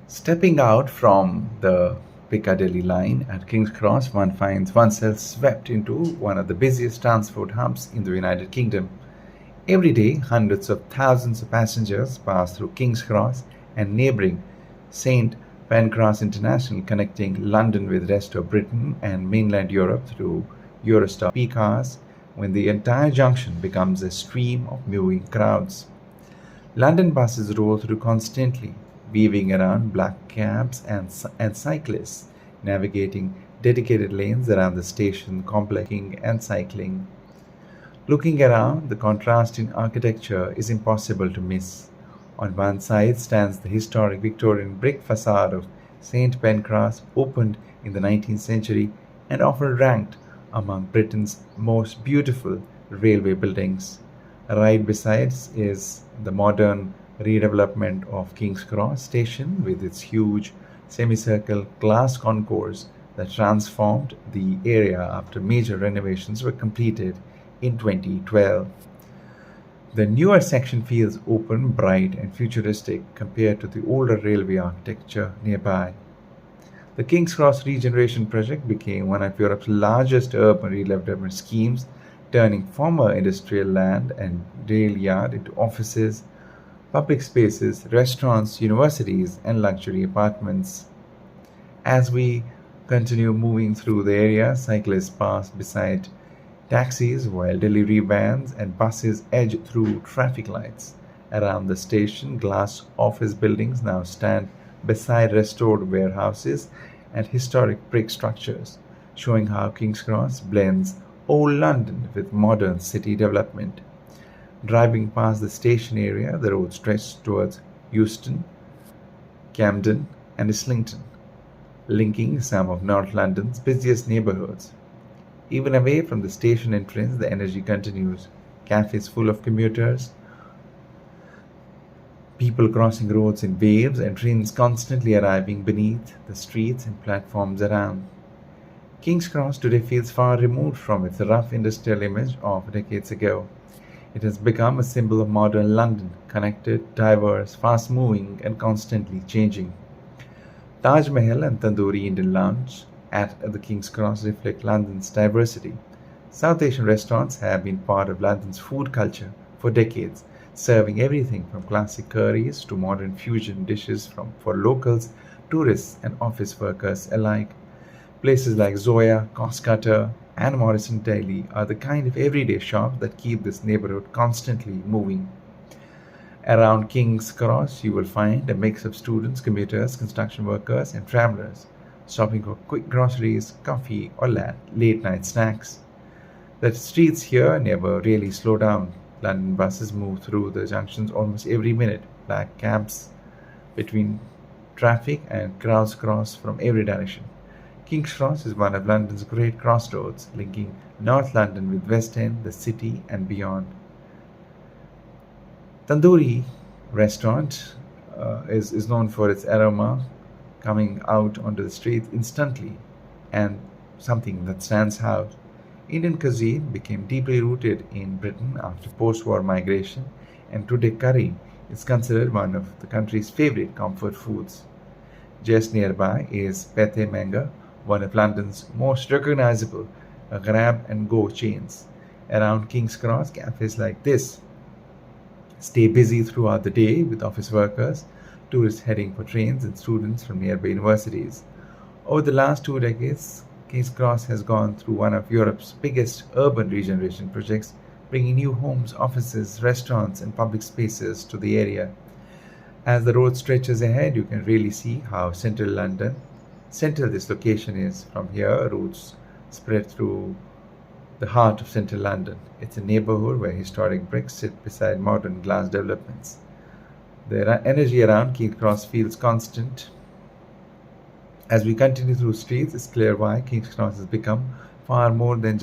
Stepping out from the Piccadilly line at King's Cross, one finds oneself swept into one of the busiest transport hubs in the United Kingdom. Every day, hundreds of thousands of passengers pass through King's Cross and neighbouring St Pancras International, connecting London with the rest of Britain and mainland Europe through Eurostar peak hours, when the entire junction becomes a stream of moving crowds. London buses roll through constantly, weaving around black cabs and cyclists, navigating dedicated lanes around the station complex and cycling. Looking around, the contrast in architecture is impossible to miss. On one side stands the historic Victorian brick facade of St Pancras, opened in the 19th century and often ranked among Britain's most beautiful railway buildings. Right beside is the modern redevelopment of King's Cross Station with its huge semicircle glass concourse that transformed the area after major renovations were completed in 2012. The newer section feels open, bright, and futuristic compared to the older railway architecture nearby. The King's Cross Regeneration project became one of Europe's largest urban redevelopment schemes, turning former industrial land and rail yard into offices, public spaces, restaurants, universities, and luxury apartments. As we continue moving through the area, cyclists pass beside taxis while delivery vans and buses edge through traffic lights. Around the station, glass office buildings now stand beside restored warehouses and historic brick structures, showing how King's Cross blends old London with modern city development. Driving past the station area, the road stretched towards Euston, Camden, and Islington, linking some of North London's busiest neighbourhoods. Even away from the station entrance, the energy continues. Cafés full of commuters, people crossing roads in waves, and trains constantly arriving beneath the streets and platforms around. King's Cross today feels far removed from its rough industrial image of decades ago. It has become a symbol of modern London, connected, diverse, fast-moving, and constantly changing. Taj Mahal and Tandoori Indian Lounge at the King's Cross reflect London's diversity. South Asian restaurants have been part of London's food culture for decades, serving everything from classic curries to modern fusion dishes for locals, tourists, and office workers alike. Places like Zoya, Costcutter, and Morrison Daily are the kind of everyday shops that keep this neighborhood constantly moving. Around King's Cross, you will find a mix of students, commuters, construction workers, and travelers, shopping for quick groceries, coffee, or late night snacks. The streets here never really slow down. London buses move through the junctions almost every minute. Black cabs between traffic and crowds cross from every direction. King's Cross is one of London's great crossroads, linking North London with West End, the city, and beyond. Tandoori restaurant is known for its aroma coming out onto the street instantly, and something that stands out. Indian cuisine became deeply rooted in Britain after post-war migration, and today curry is considered one of the country's favorite comfort foods. Just nearby is Pete Manga, one of London's most recognizable grab-and-go chains. Around King's Cross, cafes like this stay busy throughout the day with office workers, tourists heading for trains, and students from nearby universities. Over the last 2 decades, King's Cross has gone through one of Europe's biggest urban regeneration projects, bringing new homes, offices, restaurants, and public spaces to the area. As the road stretches ahead, you can really see how central this location is. From here, routes spread through the heart of central London. It's a neighborhood where historic bricks sit beside modern glass developments. The energy around King's Cross feels constant. As we continue through streets, it's clear why King's Cross has become far more than just